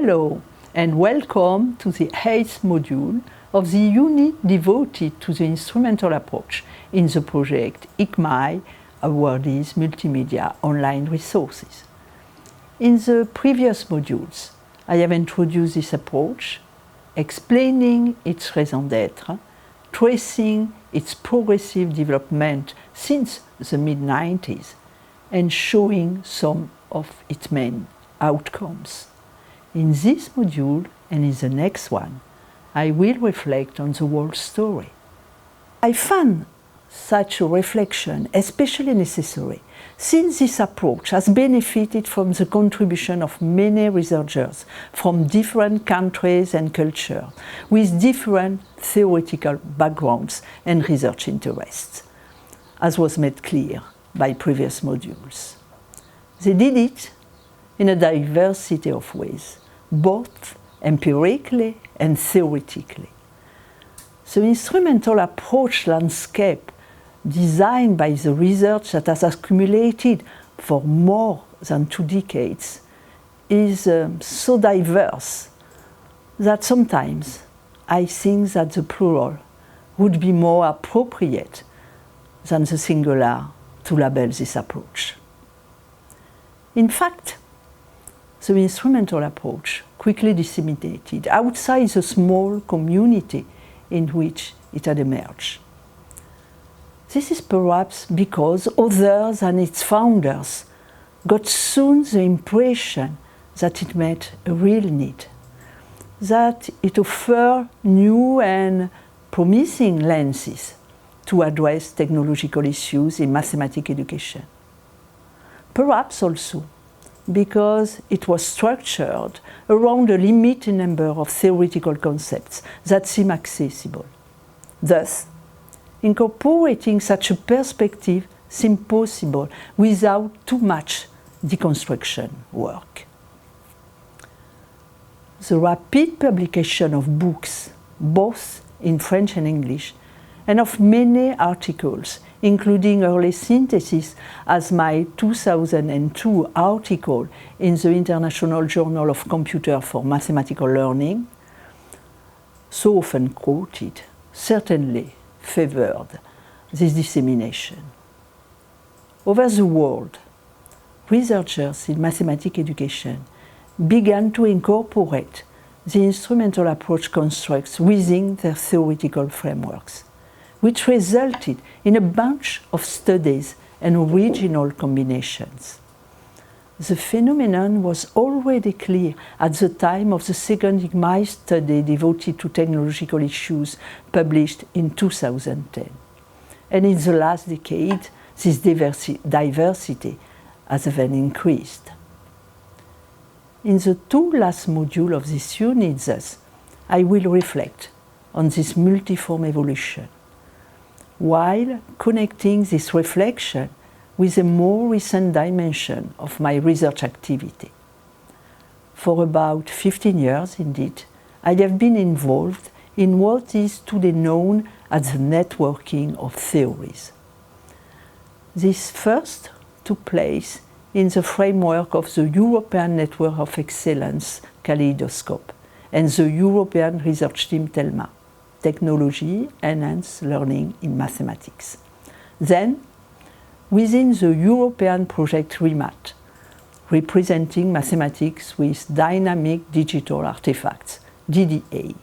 Hello and welcome to the 8th module of the unit devoted to the instrumental approach in the project ICMAI Awardees Multimedia Online Resources. In the previous modules, I have introduced this approach, explaining its raison d'être, tracing its progressive development since the mid-90s, and showing some of its main outcomes. In this module and in the next one, I will reflect on the whole story. I found such a reflection especially necessary since this approach has benefited from the contribution of many researchers from different countries and cultures with different theoretical backgrounds and research interests, as was made clear by previous modules. They did it in a diversity of ways, both empirically and theoretically. The instrumental approach landscape designed by the research that has accumulated for more than 2 decades is so diverse that sometimes I think that the plural would be more appropriate than the singular to label this approach. In fact, the instrumental approach quickly disseminated outside the small community in which it had emerged. This is perhaps because others than its founders got soon the impression that it met a real need, that it offered new and promising lenses to address technological issues in mathematics education. Perhaps also because it was structured around a limited number of theoretical concepts that seem accessible. Thus, incorporating such a perspective seemed possible without too much deconstruction work. The rapid publication of books, both in French and English, and of many articles, including early synthesis as my 2002 article in the International Journal of Computer for Mathematical Learning, so often quoted, certainly favored this dissemination. Over the world, researchers in mathematics education began to incorporate the instrumental approach constructs within their theoretical frameworks, which resulted in a bunch of studies and original combinations. The phenomenon was already clear at the time of the second ICMAI study devoted to technological issues published in 2010. And in the last decade, this diversity has even increased. In the 2 last modules of this unit, thus, I will reflect on this multiform evolution, while connecting this reflection with a more recent dimension of my research activity. For about 15 years, indeed, I have been involved in what is today known as the networking of theories. This first took place in the framework of the European Network of Excellence Kaleidoscope and the European Research Team TELMA, Technology Enhanced Learning in Mathematics. Then, within the European project REMAT, representing mathematics with dynamic digital artifacts, DDA,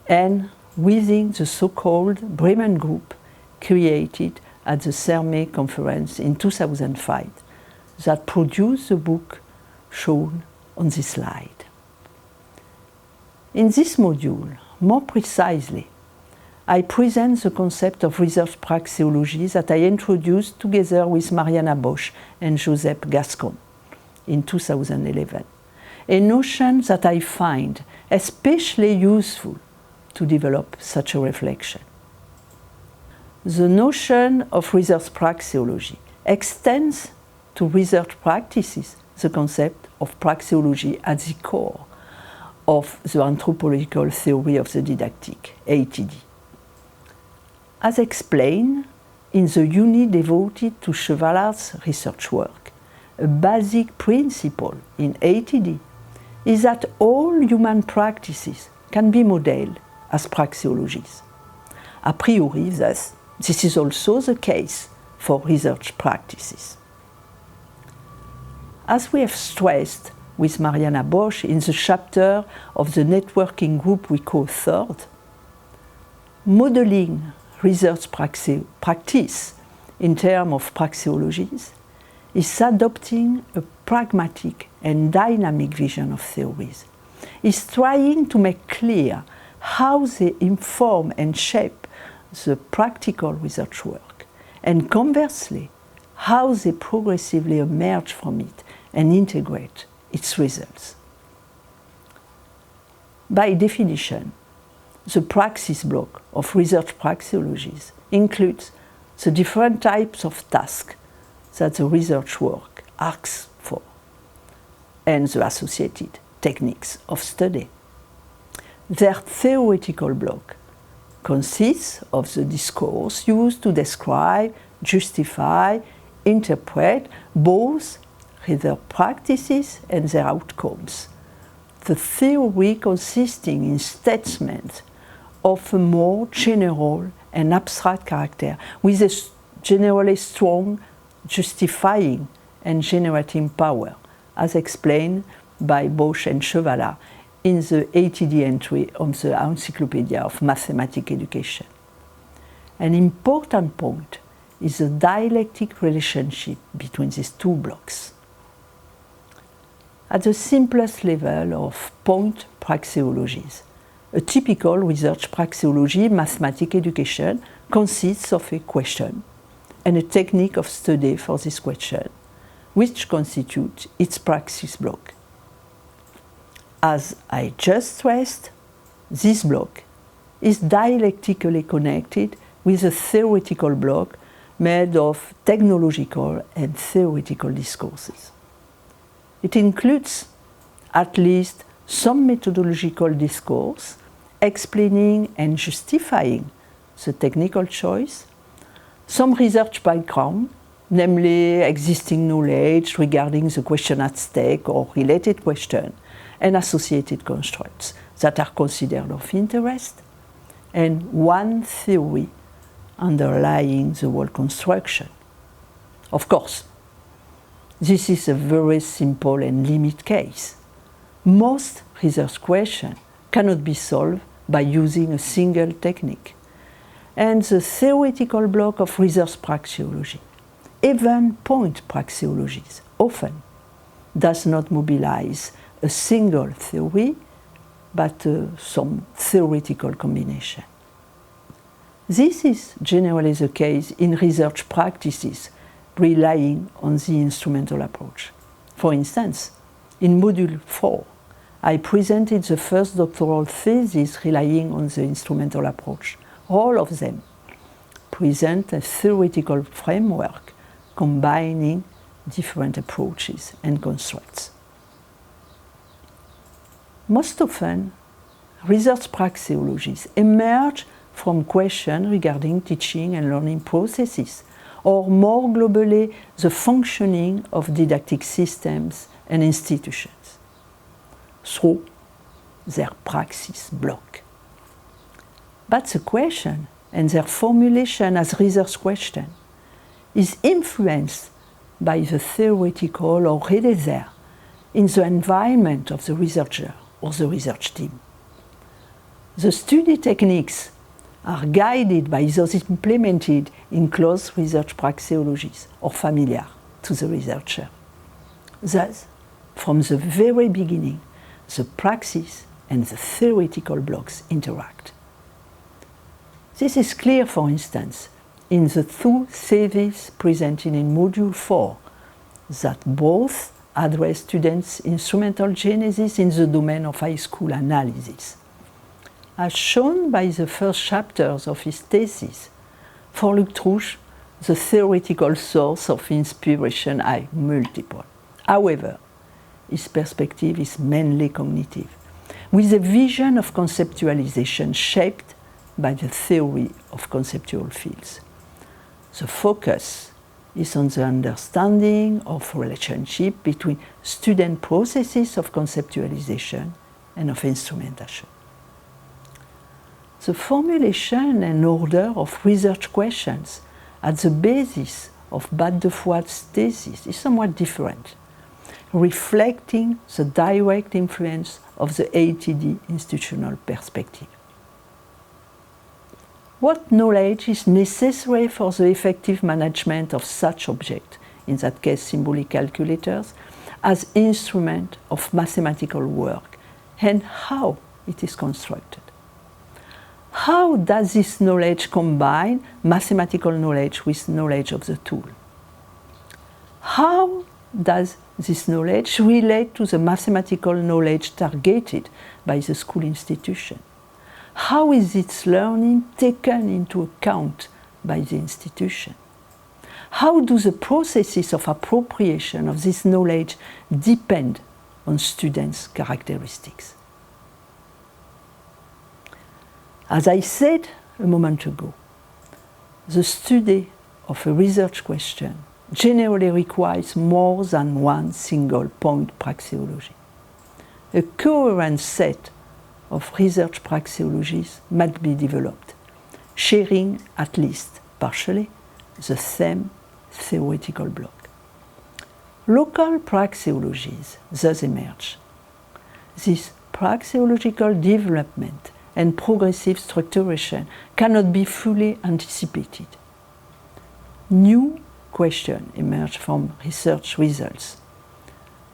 and within the so-called Bremen Group created at the CERME conference in 2005 that produced the book shown on this slide. In this module, more precisely, I present the concept of research praxeology that I introduced together with Mariana Bosch and Josep Gascon in 2011, a notion that I find especially useful to develop such a reflection. The notion of research praxeology extends to research practices the concept of praxeology at the core of the anthropological theory of the didactic, ATD. As explained in the unit devoted to Chevalard's research work, a basic principle in ATD is that all human practices can be modeled as praxeologies. A priori, thus, this is also the case for research practices. As we have stressed with Mariana Bosch in the chapter of the networking group we co-authored, modeling research practice in terms of praxeologies is adopting a pragmatic and dynamic vision of theories, is trying to make clear how they inform and shape the practical research work, and conversely, how they progressively emerge from it and integrate its results. By definition, the praxis block of research praxeologies includes the different types of tasks that the research work asks for, and the associated techniques of study. Their theoretical block consists of the discourse used to describe, justify, interpret both their practices and their outcomes. The theory consisting in statements of a more general and abstract character, with a generally strong justifying and generating power, as explained by Bosch and Chevalat in the ATD entry on the Encyclopedia of Mathematics Education. An important point is the dialectic relationship between these two blocks. At the simplest level of point praxeologies, a typical research praxeology mathematics education consists of a question and a technique of study for this question, which constitutes its praxis block. As I just stressed, this block is dialectically connected with a theoretical block made of technological and theoretical discourses. It includes at least some methodological discourse explaining and justifying the technical choice, some research background, namely existing knowledge regarding the question at stake or related question, and associated constructs that are considered of interest, and one theory underlying the whole construction. Of course, this is a very simple and limited case. Most research questions cannot be solved by using a single technique. And the theoretical block of research praxeology, even point praxeologies, often does not mobilize a single theory, but some theoretical combination. This is generally the case in research practices relying on the instrumental approach. For instance, in Module 4, I presented the first doctoral thesis relying on the instrumental approach. All of them present a theoretical framework combining different approaches and constructs. Most often, research praxeologies emerge from questions regarding teaching and learning processes, or more globally, the functioning of didactic systems and institutions, through their praxis block. But the question and their formulation as research question is influenced by the theoretical already there in the environment of the researcher or the research team. The study techniques are guided by those implemented in close research praxeologies or familiar to the researcher. Thus, from the very beginning, the praxis and the theoretical blocks interact. This is clear, for instance, in the two theses presented in Module 4 that both address students' instrumental genesis in the domain of high school analysis. As shown by the first chapters of his thesis, for Luc Trouche, the theoretical source of inspiration are multiple. However, his perspective is mainly cognitive, with a vision of conceptualization shaped by the theory of conceptual fields. The focus is on the understanding of relationship between student processes of conceptualization and of instrumentation. The formulation and order of research questions at the basis of Bade-de-Fouad's thesis is somewhat different, reflecting the direct influence of the ATD institutional perspective. What knowledge is necessary for the effective management of such objects, in that case symbolic calculators, as instrument of mathematical work, and how it is constructed? How does this knowledge combine mathematical knowledge with knowledge of the tool? How does this knowledge relate to the mathematical knowledge targeted by the school institution? How is its learning taken into account by the institution? How do the processes of appropriation of this knowledge depend on students' characteristics? As I said a moment ago, the study of a research question generally requires more than one single point praxeology. A coherent set of research praxeologies might be developed, sharing at least partially the same theoretical block. Local praxeologies thus emerge. This praxeological development and progressive structuration cannot be fully anticipated. New questions emerge from research results.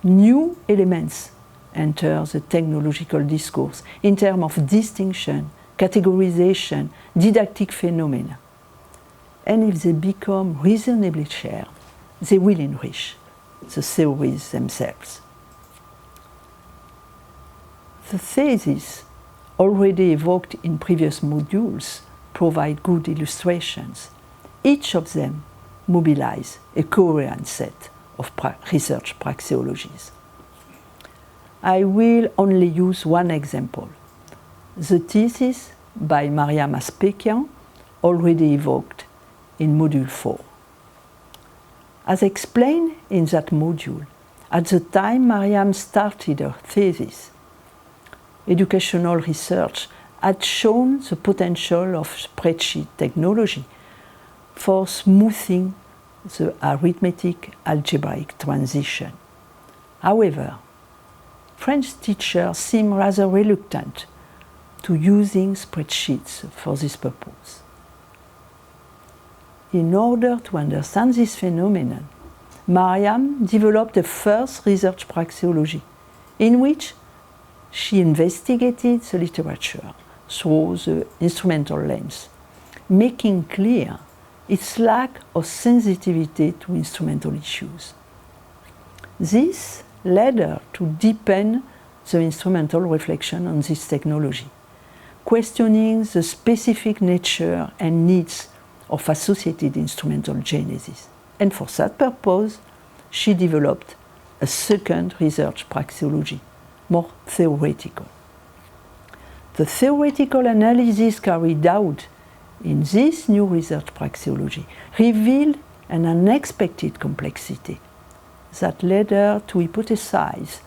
New elements enter the technological discourse in terms of distinction, categorization, didactic phenomena. And if they become reasonably shared, they will enrich the theories themselves. The theses already evoked in previous modules provide good illustrations. Each of them mobilize a coherent set of research praxeologies. I will only use one example, the thesis by Mariam Aspeckian, already evoked in Module 4. As explained in that module, at the time Mariam started her thesis, educational research had shown the potential of spreadsheet technology for smoothing the arithmetic algebraic transition. However, French teachers seem rather reluctant to using spreadsheets for this purpose. In order to understand this phenomenon, Mariam developed a first research praxeology in which she investigated the literature through the instrumental lens, making clear its lack of sensitivity to instrumental issues. This led her to deepen the instrumental reflection on this technology, questioning the specific nature and needs of associated instrumental genesis. And for that purpose, she developed a second research praxeology, more theoretical. The theoretical analysis carried out in this new research praxeology revealed an unexpected complexity that led her to hypothesize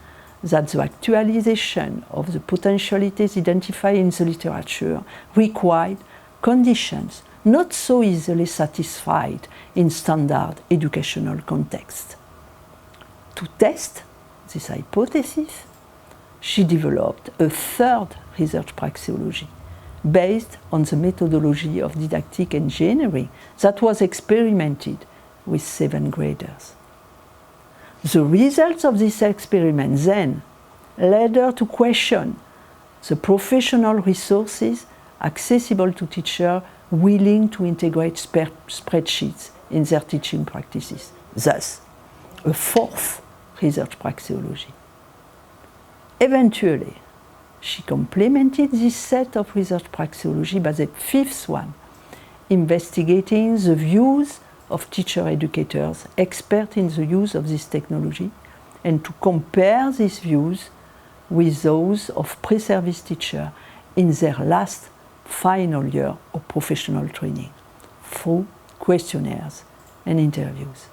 that the actualization of the potentialities identified in the literature required conditions not so easily satisfied in standard educational contexts. To test this hypothesis, she developed a third research praxeology based on the methodology of didactic engineering that was experimented with 7th graders. The results of this experiment then led her to question the professional resources accessible to teachers willing to integrate spreadsheets in their teaching practices. Thus, a fourth research praxeology. Eventually, she complemented this set of research praxeology by the fifth one, investigating the views of teacher educators expert in the use of this technology and to compare these views with those of pre-service teachers in their final year of professional training through questionnaires and interviews.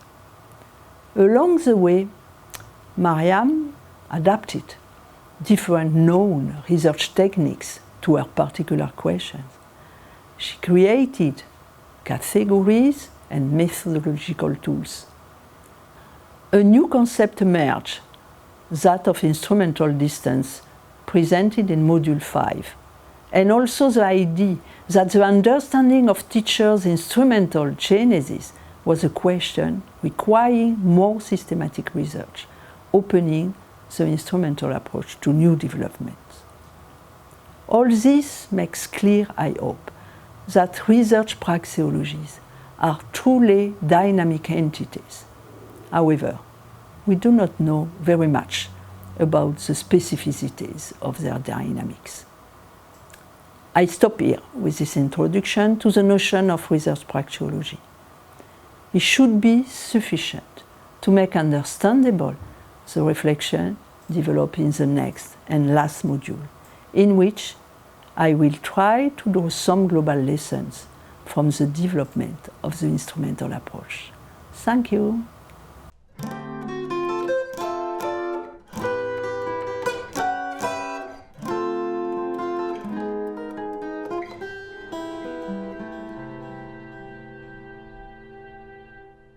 Along the way, Mariam adapted different known research techniques to her particular questions. She created categories and methodological tools. A new concept emerged, that of instrumental distance, presented in Module 5, and also the idea that the understanding of teachers' instrumental genesis was a question requiring more systematic research, opening the instrumental approach to new developments. All this makes clear, I hope, that research praxeologies are truly dynamic entities. However, we do not know very much about the specificities of their dynamics. I stop here with this introduction to the notion of research praxeology. It should be sufficient to make understandable the reflection developed in the next and last module, in which I will try to draw some global lessons from the development of the instrumental approach. Thank you.